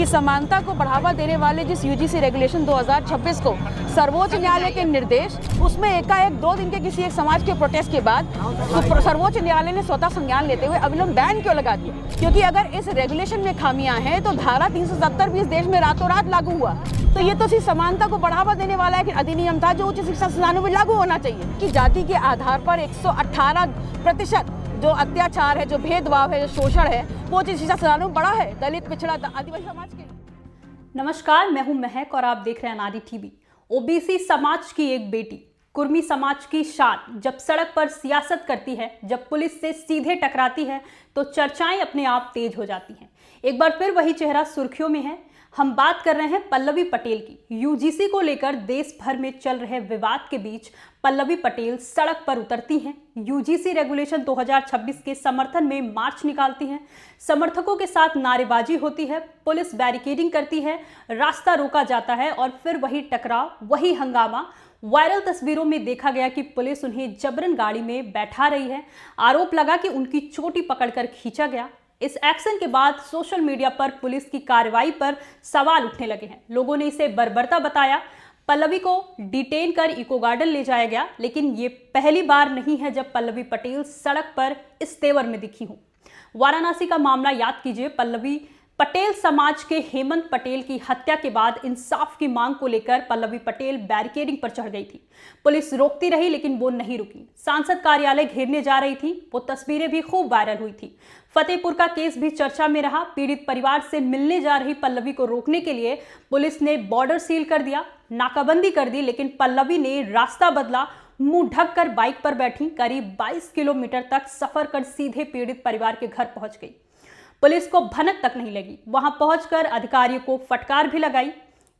कि समानता को बढ़ावा देने वाले जिस यूजीसी रेगुलेशन 2026 को सर्वोच्च न्यायालय के निर्देश, उसमें एकाएक 2 दिन के किसी एक समाज के प्रोटेस्ट के बाद तो सर्वोच्च न्यायालय ने स्वतः संज्ञान लेते हुए अविलंब बैन क्यों लगा दिया? क्योंकि अगर इस रेगुलेशन में खामियां हैं तो धारा 370 भी इस देश में रातों रात लागू हुआ। तो ये तो सिर्फ समानता को बढ़ावा देने वाला एक अधिनियम था जो उच्च शिक्षा संस्थानों में लागू होना चाहिए कि जाति के आधार पर 118% जो अत्याचार है, जो भेदभाव है, जो शोषण है, वो उच्च शिक्षा संस्थानों में बड़ा है दलित, पिछड़ा, आदिवासी समाज के लिए। नमस्कार, मैं हूं महक और आप देख रहे हैं अनादि टीवी। ओबीसी समाज की एक बेटी, कुर्मी समाज की शान जब सड़क पर सियासत करती है, जब पुलिस से सीधे टकराती है तो चर्चाएं अपने आप तेज हो जाती हैं। एक बार फिर वही चेहरा सुर्खियों में है। हम बात कर रहे हैं पल्लवी पटेल की। यूजीसी को लेकर देश भर में चल रहे विवाद के बीच पल्लवी पटेल सड़क पर उतरती हैं। यूजीसी रेगुलेशन 2026 के समर्थन में मार्च निकालती हैं। समर्थकों के साथ नारेबाजी होती है, पुलिस बैरिकेडिंग करती है, रास्ता रोका जाता है और फिर वही टकराव, वही हंगामा। वायरल तस्वीरों में देखा गया कि पुलिस उन्हें जबरन गाड़ी में बैठा रही है। आरोप लगा कि उनकी चोटी पकड़कर खींचा गया। इस एक्शन के बाद सोशल मीडिया पर पुलिस की कार्रवाई पर सवाल उठने लगे हैं। लोगों ने इसे बर्बरता बताया। पल्लवी को डिटेन कर इको गार्डन ले जाया गया, लेकिन ये पहली बार नहीं है जब पल्लवी पटेल सड़क पर इस तेवर में दिखी हूं। वाराणसी का मामला याद कीजिए। पल्लवी पटेल समाज के हेमंत पटेल की हत्या के बाद इंसाफ की मांग को लेकर पल्लवी पटेल बैरिकेडिंग पर चढ़ गई थी। पुलिस रोकती रही लेकिन वो नहीं रुकी। सांसद कार्यालय घेरने जा रही थी। वो तस्वीरें भी खूब वायरल हुई थी। फतेहपुर का केस भी चर्चा में रहा। पीड़ित परिवार से मिलने जा रही पल्लवी को रोकने के लिए पुलिस ने बॉर्डर सील कर दिया, नाकाबंदी कर दी, लेकिन पल्लवी ने रास्ता बदला, मुंह ढककर बाइक पर बैठी, करीब 22 किलोमीटर तक सफर कर सीधे पीड़ित परिवार के घर पहुंच गई। पुलिस को भनक तक नहीं लगी। वहां पहुंचकर अधिकारियों को फटकार भी लगाई।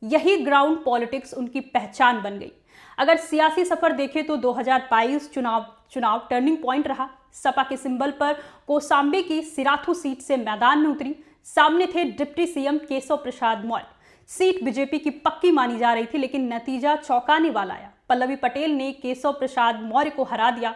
यही ग्राउंड पॉलिटिक्स उनकी पहचान बन गई। अगर सियासी सफर देखें तो 2022 चुनाव टर्निंग पॉइंट रहा। सपा के सिंबल पर कौशांबी की सिराथू सीट से मैदान में उतरी। सामने थे deputy CM Keshav Prasad Maurya. Seat BJP की पक्की मानी जा रही थी, लेकिन नतीजा चौंकाने वाला आया। पल्लवी पटेल ने केशव प्रसाद मौर्य को हरा दिया।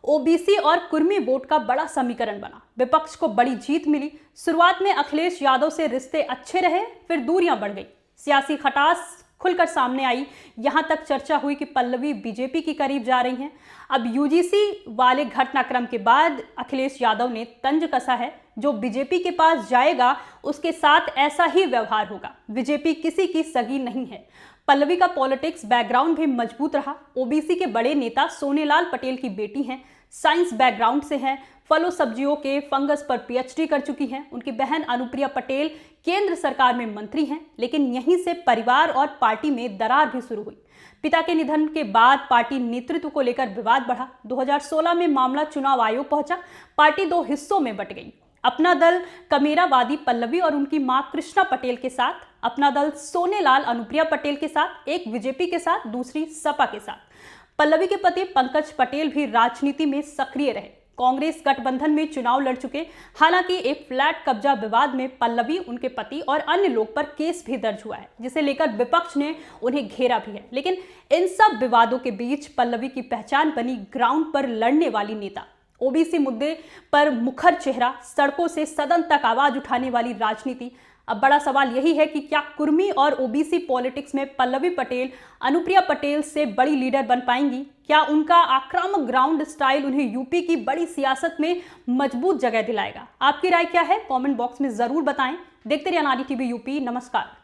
ओबीसी और कुर्मी वोट का बड़ा समीकरण बना। विपक्ष को बड़ी जीत मिली। शुरुआत में अखिलेश यादव से रिश्ते अच्छे रहे, फिर दूरियां बढ़ गई। सियासी खटास खुलकर सामने आई। यहां तक चर्चा हुई कि पल्लवी बीजेपी के करीब जा रही हैं। अब यूजीसी वाले घटनाक्रम के बाद अखिलेश यादव ने तंज कसा है, जो बीजेपी के पास जाएगा उसके साथ ऐसा ही व्यवहार होगा। बीजेपी किसी की सगी नहीं है। पल्लवी का पॉलिटिक्स बैकग्राउंड भी मजबूत रहा। ओबीसी के बड़े नेता सोनेलाल पटेल की बेटी हैं, साइंस बैकग्राउंड से हैं, फलों सब्जियों के फंगस पर पीएचडी कर चुकी हैं। उनकी बहन अनुप्रिया पटेल केंद्र सरकार में मंत्री हैं, लेकिन यहीं से परिवार और पार्टी में दरार भी शुरू हुई। पिता के निधन के बाद पार्टी नेतृत्व को लेकर विवाद बढ़ा। 2016 में मामला चुनाव आयोग पहुंचा। पार्टी 2 हिस्सों में बंट गई। अपना दल कमेरावादी पल्लवी और उनकी मां कृष्णा पटेल के साथ, अपना दल सोनेलाल अनुप्रिया पटेल के साथ, एक बीजेपी के साथ, दूसरी सपा के साथ। पल्लवी के पति पंकज पटेल भी राजनीति में सक्रिय रहे। कांग्रेस गठबंधन में चुनाव लड़ चुके। हालांकि एक फ्लैट कब्जा विवाद में पल्लवी, उनके पति और अन्य लोग पर केस भी दर्ज हुआ है, जिसे लेकर विपक्ष ने उन्हें घेरा भी है। लेकिन इन सब विवादों के बीच पल्लवी की पहचान बनी ग्राउंड पर लड़ने वाली नेता। ओबीसी मुद्दे पर मुखर चेहरा, सड़कों से सदन तक आवाज उठाने वाली राजनीति। अब बड़ा सवाल यही है कि क्या कुर्मी और ओबीसी पॉलिटिक्स में पल्लवी पटेल अनुप्रिया पटेल से बड़ी लीडर बन पाएंगी? क्या उनका आक्रामक ग्राउंड स्टाइल उन्हें यूपी की बड़ी सियासत में मजबूत जगह दिलाएगा? आपकी राय क्या है? कमेंट बॉक्स में जरूर बताएं। देखते रहिए अनादि टीवी यूपी। नमस्कार।